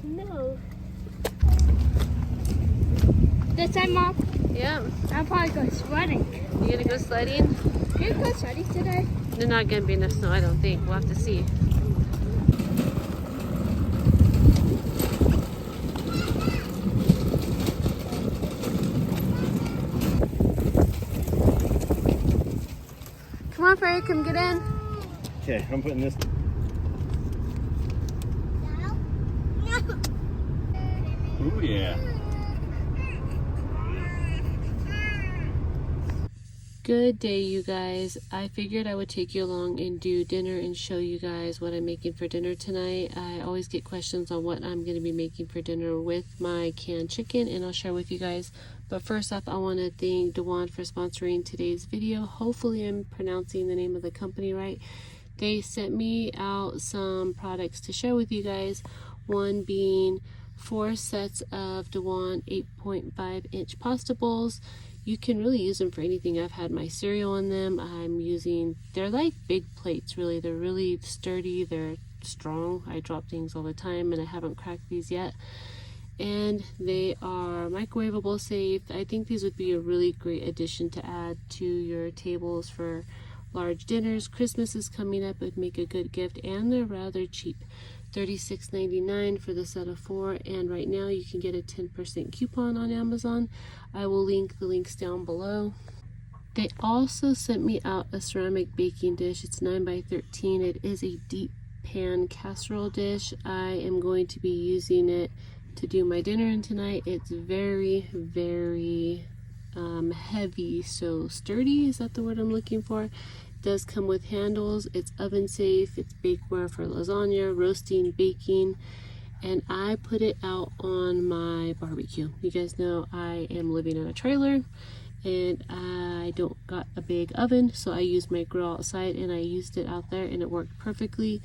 No. This time, Mom? Yeah. I'll probably go sledding. You gonna go sledding? Can you go sledding today? There's not gonna be enough snow, I don't think. We'll have to see. Come on, Frey, come get in. Okay, I'm putting this. Ooh, yeah. Good day, you guys. I figured I would take you along and do dinner and show you guys what I'm making for dinner tonight. I always get questions on what I'm going to be making for dinner with my canned chicken, and I'll share with you guys. But first off, I want to thank Dowan for sponsoring today's video. Hopefully I'm pronouncing the name of the company right. They sent me out some products to share with you guys. One being 4 sets of Dowan 8.5 inch pasta bowls. You can really use them for anything. I've had my cereal in them. They're like big plates really. They're really sturdy, they're strong. I drop things all the time and I haven't cracked these yet. And they are microwavable safe. I think these would be a really great addition to add to your tables for large dinners. Christmas is coming up, it would make a good gift, and they're rather cheap. $36.99 for the set of 4, and right now you can get a 10% coupon on Amazon. I will link the links down below. They also sent me out a ceramic baking dish. It's 9 by 13. It is a deep pan casserole dish. I am going to be using it to do my dinner in tonight. It's very, very heavy, so sturdy, is that the word I'm looking for? Does come with handles. It's oven safe. It's bakeware for lasagna, roasting, baking, and I put it out on my barbecue. You guys know I am living in a trailer and I don't got a big oven, so I used my grill outside and I used it out there and it worked perfectly.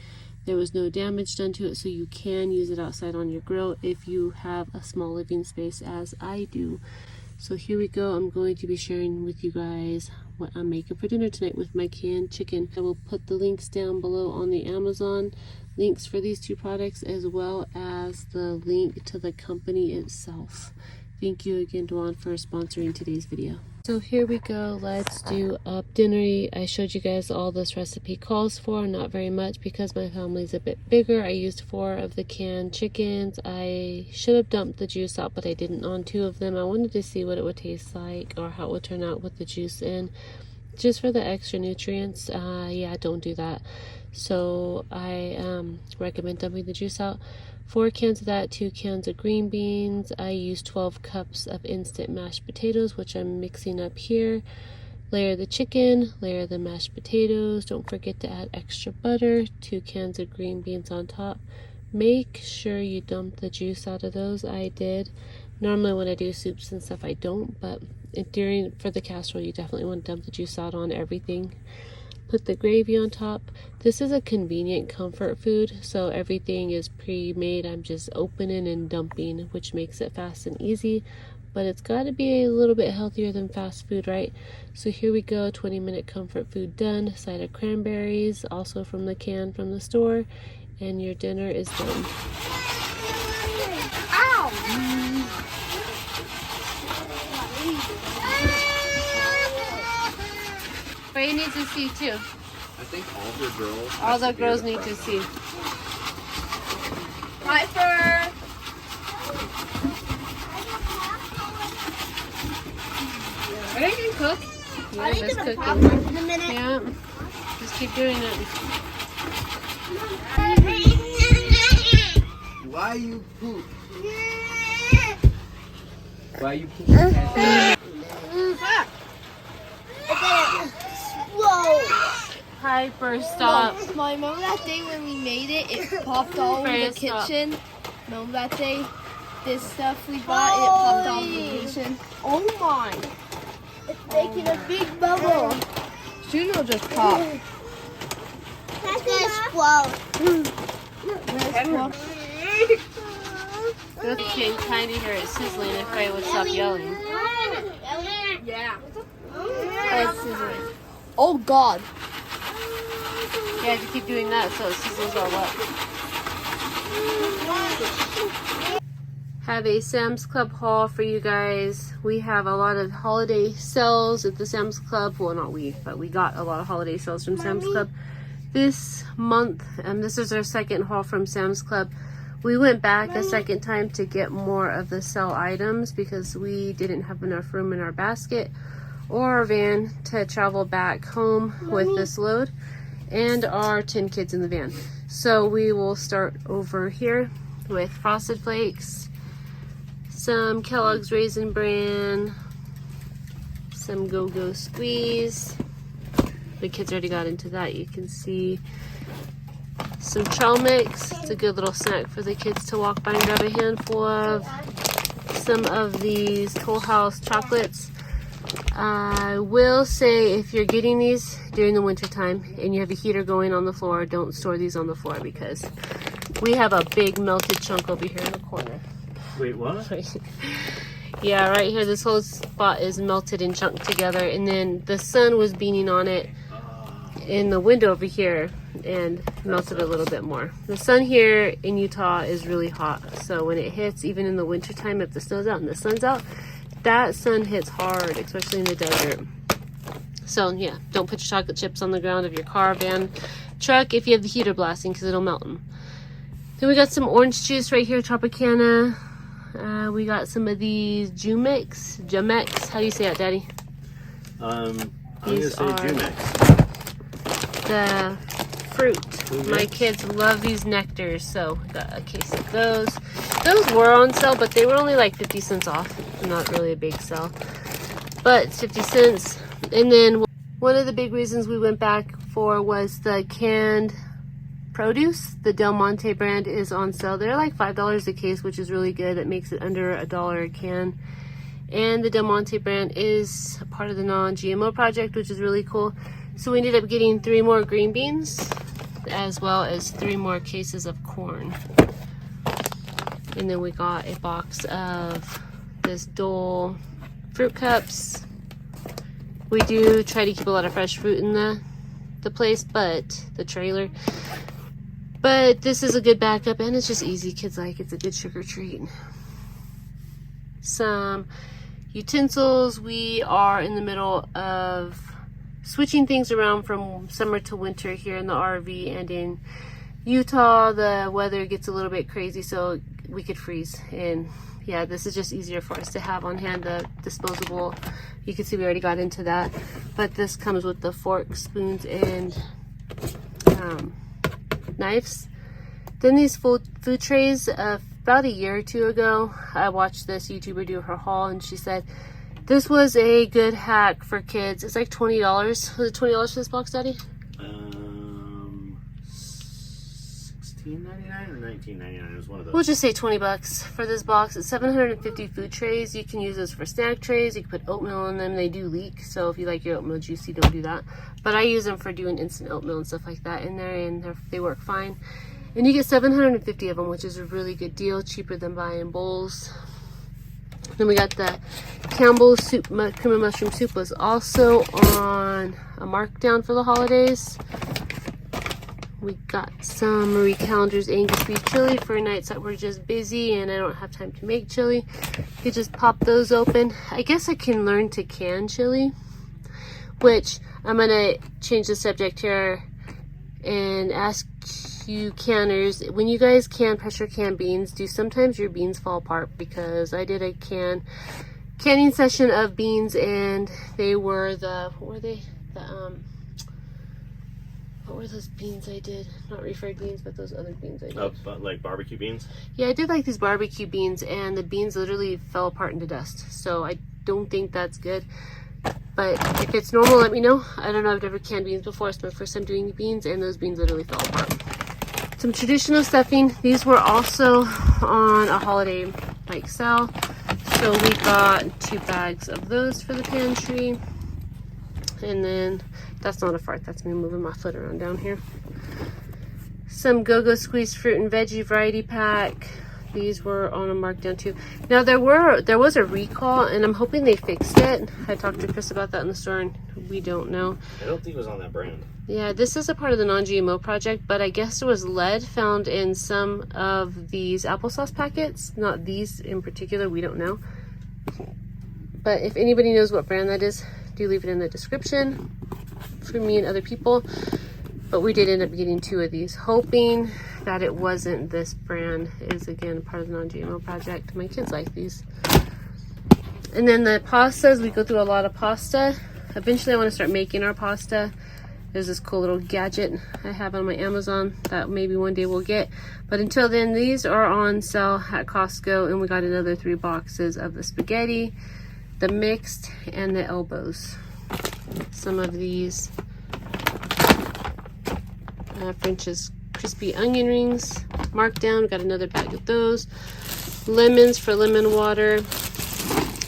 There was no damage done to it, so you can use it outside on your grill if you have a small living space as I do. So here we go. I'm going to be sharing with you guys what I'm making for dinner tonight with my canned chicken. I will put the links down below on the Amazon links for these 2 products, as well as the link to the company itself. Thank you again, Dowan, for sponsoring today's video. So here we go. Let's do up dinner. I showed you guys all this recipe calls for, not very much because my family's a bit bigger. I used 4 of the canned chickens. I should have dumped the juice out, but I didn't on 2 of them. I wanted to see what it would taste like or how it would turn out with the juice in, just for the extra nutrients. Yeah, don't do that. So I recommend dumping the juice out. 4 cans of that, 2 cans of green beans. I used 12 cups of instant mashed potatoes, which I'm mixing up here. Layer the chicken, layer the mashed potatoes. Don't forget to add extra butter, 2 cans of green beans on top. Make sure you dump the juice out of those. I did. Normally when I do soups and stuff I don't, but for the casserole you definitely want to dump the juice out on everything. Put the gravy on top. This is a convenient comfort food, so everything is pre-made. I'm just opening and dumping, which makes it fast and easy, but it's got to be a little bit healthier than fast food, right? So here we go, 20-minute comfort food done. Side of cranberries, also from the can from the store, and your dinner is done. Frey needs to see too. I think all the girls. All the girls need to see. Piper. Are they gonna cook? Yeah, Are they let's gonna cook pop it. in a minute? Yeah. Just keep doing it. Why you poop? Why you poop? Whoa. Piper, stop. Mom, remember that day when we made it? It popped all over Freya, the stop. kitchen. Remember that day? This stuff we bought, it popped all over the kitchen. Oh my. It's making a big bubble. Soon it'll just pop. That's gonna explode. It's getting tiny here. It's sizzling. If Frey would stop yelling. Yeah. It's sizzling. Oh God. Yeah, to keep doing that so it sizzles all up. Have a Sam's Club haul for you guys. We have a lot of holiday sales at the Sam's Club. Well, not we, but we got a lot of holiday sales from Sam's Club this month. And this is our second haul from Sam's Club. We went back a second time to get more of the sale items because we didn't have enough room in our basket or our van to travel back home with this load and our 10 kids in the van. So we will start over here with Frosted Flakes, some Kellogg's Raisin Bran, some Go-Go Squeeze. The kids already got into that. You can see some trail mix. It's a good little snack for the kids to walk by and grab a handful of. Some of these Toll House chocolates. I will say if you're getting these during the winter time and you have a heater going on the floor, don't store these on the floor because we have a big melted chunk over here in the corner. Wait, what? Yeah, right here, this whole spot is melted and chunked together, and then the sun was beaming on it in the window over here and melted a little bit more. The sun here in Utah is really hot, so when it hits, even in the winter time, if the snow's out and the sun's out, that sun hits hard, especially in the desert. So yeah, don't put your chocolate chips on the ground of your car, van, truck if you have the heater blasting because it'll melt them. Then we got some orange juice right here, Tropicana. We got some of these Jumex. How do you say that, Daddy? I'm gonna These say are Jumex. the fruit. My kids love these nectars, so got a case of those. Those were on sale, but they were only like 50 cents off. Not really a big sale, but it's 50 cents. And then one of the big reasons we went back for was the canned produce. The Del Monte brand is on sale. They're like $5 a case, which is really good. It makes it under $1 a can. And the Del Monte brand is a part of the non-GMO project, which is really cool. So we ended up getting 3 more green beans, as well as 3 more cases of corn. And then we got a box of this Dole fruit cups. We do try to keep a lot of fresh fruit in the place, but the trailer. But this is a good backup, and it's just easy. Kids like it's a good sugar treat. Some utensils. We are in the middle of switching things around from summer to winter here in the RV, and in Utah the weather gets a little bit crazy, so we could freeze. And yeah, this is just easier for us to have on hand. The disposable, you can see we already got into that, but this comes with the forks, spoons, and knives. Then these food trays. About a year or 2 ago, I watched this YouTuber do her haul, and she said this was a good hack for kids. It's like $20. Was it $20 for this box, Daddy? $16.99 or $19.99. It was one of those. We'll just say 20 bucks for this box. It's 750 food trays. You can use those for snack trays. You can put oatmeal in them. They do leak, so if you like your oatmeal juicy, don't do that. But I use them for doing instant oatmeal and stuff like that in there, and they work fine. And you get 750 of them, which is a really good deal, cheaper than buying bowls. Then we got the Campbell's soup, cream of mushroom soup was also on a markdown for the holidays. We got some Marie Callender's Angus beef chili for nights that we're just busy and I don't have time to make chili. You could just pop those open. I guess I can learn to can chili, which I'm gonna change the subject here and ask you canners, when you guys pressure can beans, do sometimes your beans fall apart? Because I did a canning session of beans, and they were what were those beans I did? Not refried beans, but those other beans I did. Oh, but like barbecue beans? Yeah, I did like these barbecue beans, and the beans literally fell apart into dust. So I don't think that's good. But if it's normal, let me know. I don't know, I've never canned beans before. It's my first time doing beans, and those beans literally fell apart. Some traditional stuffing. These were also on a holiday sale. So we got 2 bags of those for the pantry. And then, that's not a fart, that's me moving my foot around down here. Some Go-Go Squeeze fruit and veggie variety pack. These were on a markdown too. Now there was a recall, and I'm hoping they fixed it. I talked to Chris about that in the store, and we don't know. I don't think it was on that brand. Yeah, this is a part of the non-GMO project, but I guess there was lead found in some of these applesauce packets. Not these in particular, we don't know. But if anybody knows what brand that is, do leave it in the description for me and other people. But we did end up getting 2 of these, hoping that it wasn't this brand. It is again part of the non-GMO project. My kids like these. And then the pastas, we go through a lot of pasta. Eventually I want to start making our pasta. There's this cool little gadget I have on my Amazon that maybe one day we'll get. But until then, these are on sale at Costco, and we got another 3 boxes of the spaghetti, the mixed, and the elbows. Some of these French's crispy onion rings marked down. Got another bag of those. Lemons for lemon water,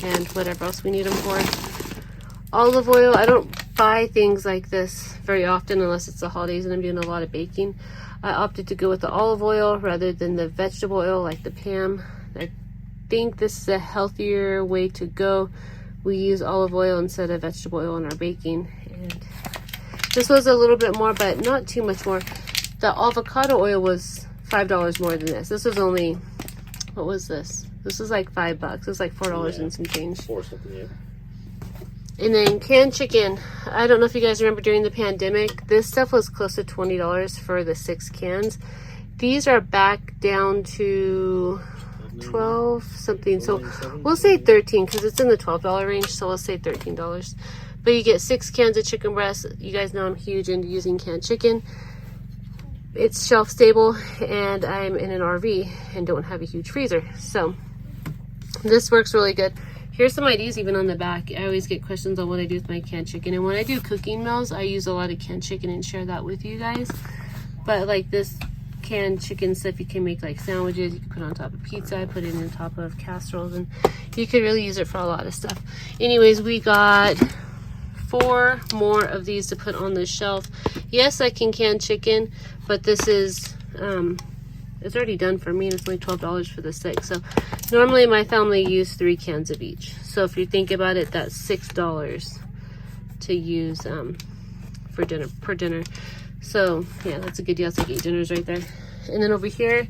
and whatever else we need them for. Olive oil. I don't buy things like this very often unless it's the holidays and I'm doing a lot of baking. I opted to go with the olive oil rather than the vegetable oil like the Pam. I think this is a healthier way to go. We use olive oil instead of vegetable oil in our baking. And this was a little bit more, but not too much more. The avocado oil was $5 more than this. This was only, what was this? This was like $5. It was like $4 and some change. 4 something, yeah. And then canned chicken. I don't know if you guys remember during the pandemic, this stuff was close to $20 for the 6 cans. These are back down to 12 something. So we'll say 13 because it's in the $12 range. So we'll say $13. But you get 6 cans of chicken breast. You guys know I'm huge into using canned chicken. It's shelf stable, and I'm in an RV and don't have a huge freezer. So this works really good. Here's some ideas even on the back. I always get questions on what I do with my canned chicken. And when I do cooking meals, I use a lot of canned chicken and share that with you guys. But like this canned chicken stuff, you can make like sandwiches. You can put on top of pizza, put it on top of casseroles, and you could really use it for a lot of stuff. Anyways, we got 4 more of these to put on the shelf. Yes, I can can chicken, but this is it's already done for me, and it's only $12 for the 6. So normally my family use 3 cans of each. So if you think about it, that's $6 to use for dinner, per dinner. So yeah, that's a good deal. It's like 8 dinners right there. And then over here,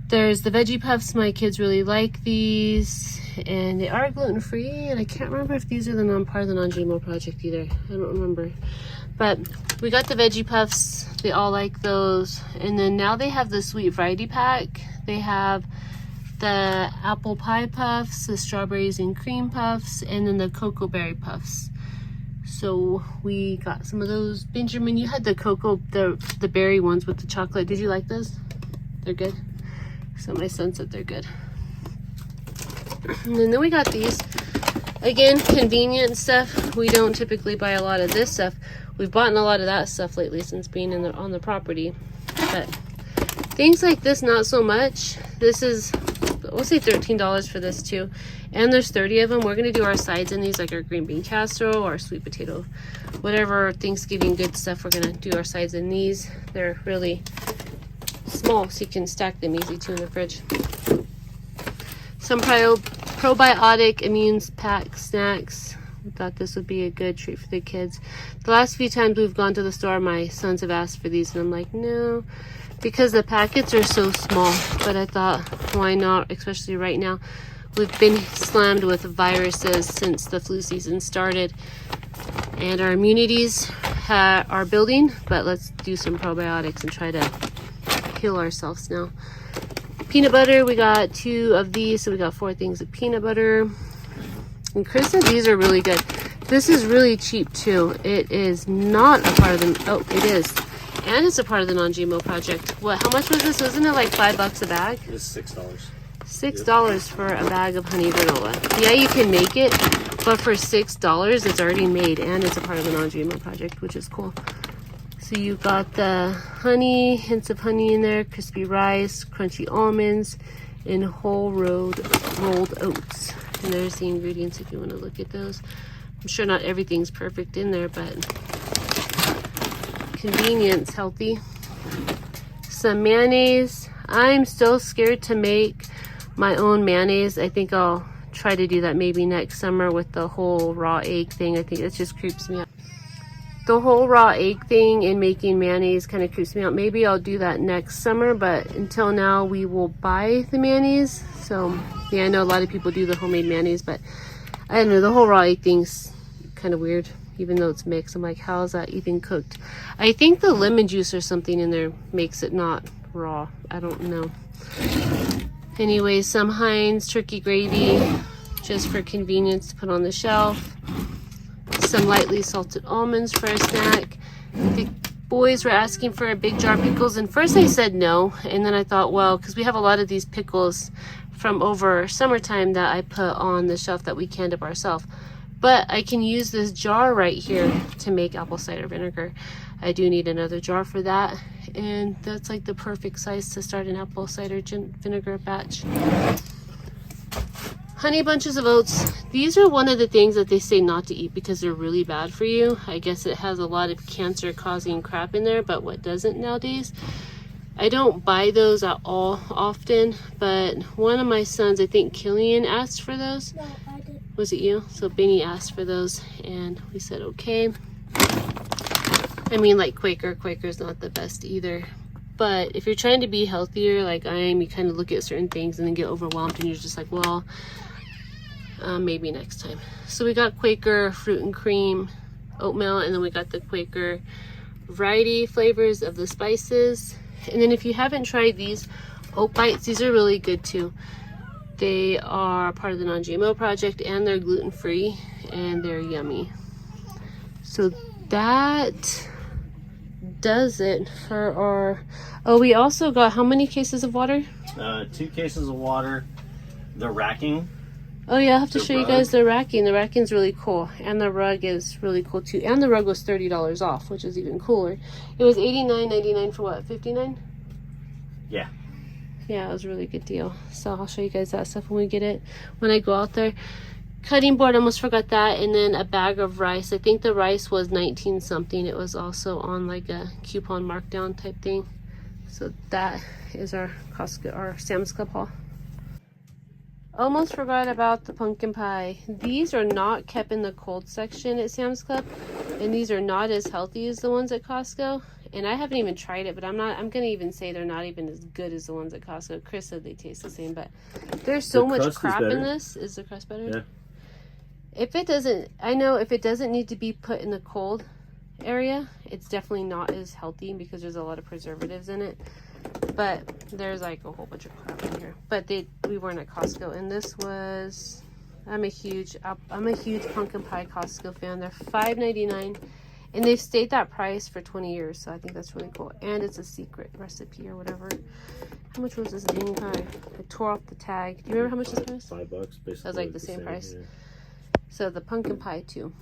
there's the veggie puffs. My kids really like these, and they are gluten-free, and I can't remember if these are the part of the non-GMO project either. I don't remember. But we got the veggie puffs. They all like those. And then now they have the sweet variety pack. They have the apple pie puffs, the strawberries and cream puffs, and then the cocoa berry puffs. So we got some of those. Benjamin, you had the cocoa, the berry ones with the chocolate. Did you like those? They're good. So my son said they're good. And then we got these. Again, convenient stuff. We don't typically buy a lot of this stuff. We've bought a lot of that stuff lately since being on the property. But things like this, not so much. This is, we'll say $13 for this too. And there's 30 of them. We're going to do our sides in these, like our green bean casserole, our sweet potato, whatever Thanksgiving good stuff. We're going to do our sides in these. They're really small, so you can stack them easy too in the fridge. Some probiotic immune pack snacks. I thought this would be a good treat for the kids. The last few times we've gone to the store, my sons have asked for these, and I'm like, no, because the packets are so small. But I thought, why not, especially right now. We've been slammed with viruses since the flu season started. And our immunities are building, but let's do some probiotics and try to heal ourselves now. Peanut butter, we got 2 of these, so we got 4 things of peanut butter. And Chris said these are really good. This is really cheap too. It is not a part of the, oh, it is. And it's a part of the non-GMO project. What, how much was this? Wasn't it like $5 a bag? It was $6. $6 for a bag of honey granola. Yeah, you can make it, but for $6, it's already made and it's a part of the non-GMO project, which is cool. So you got the honey, hints of honey in there, crispy rice, crunchy almonds, and whole rolled oats. And there's the ingredients if you want to look at those. I'm sure not everything's perfect in there, but convenience, healthy. Some mayonnaise. I'm still scared to make my own mayonnaise. I think I'll try to do that maybe next summer with the whole raw egg thing. I think it just creeps me out. The whole raw egg thing and making mayonnaise kind of creeps me out. Maybe I'll do that next summer, but until now we will buy the mayonnaise. So yeah, I know a lot of people do the homemade mayonnaise, but I don't know, the whole raw egg thing's kind of weird, even though it's mixed. I'm like, how is that even cooked? I think the lemon juice or something in there makes it not raw. I don't know. Anyway, some Heinz turkey gravy, just for convenience to put on the shelf. Some lightly salted almonds for a snack. The boys were asking for a big jar of pickles, and first I said no, and then I thought, well, because we have a lot of these pickles from over summertime that I put on the shelf that we canned up ourselves. But I can use this jar right here to make apple cider vinegar. I do need another jar for that, and that's like the perfect size to start an apple cider vinegar batch. Honey bunches of oats. These are one of the things that they say not to eat because they're really bad for you. I guess it has a lot of cancer causing crap in there, but what doesn't nowadays? I don't buy those at all often, but one of my sons, I think Killian, asked for those. No, I did. Was it you? So Benny asked for those and we said okay. I mean, like Quaker's not the best either. But if you're trying to be healthier like I am, you kind of look at certain things and then get overwhelmed and you're just like, well, maybe next time. So we got Quaker fruit and cream oatmeal, and then we got the Quaker variety flavors of the spices. And then if you haven't tried these oat bites, these are really good too. They are part of the non-GMO project and they're gluten-free and they're yummy. So that does it for our, oh, we also got how many cases of water? 2 cases of water. The racking. Oh yeah, I'll have to show you rug. guys the racking. The racking's really cool, and the rug is really cool too. And the rug was $30 off, which is even cooler. It was $89.99 for what, $59? Yeah. Yeah, it was a really good deal. So I'll show you guys that stuff when we get it, when I go out there. Cutting board, almost forgot that. And then a bag of rice. I think the rice was 19 something. It was also on like a coupon markdown type thing. So that is our Costco, our Sam's Club haul. Almost forgot about the pumpkin pie. These are not kept in the cold section at Sam's Club, and these are not as healthy as the ones at Costco. And I haven't even tried it, but I'm gonna even say they're not even as good as the ones at Costco. Chris said they taste the same, but there's so much crap in this. Is the crust better? Yeah. If it doesn't, I know if it doesn't need to be put in the cold area, it's definitely not as healthy because there's a lot of preservatives in it. But there's like a whole bunch of crap in here. But we weren't at Costco, and this was, I'm a huge pumpkin pie Costco fan. They're $5.99, and they've stayed that price for 20 years, so I think that's really cool. And it's a secret recipe or whatever. How much was this dang pie? I tore off the tag. Do you remember how much this was? $5, basically. That was like the same price. Yeah. So the pumpkin pie too.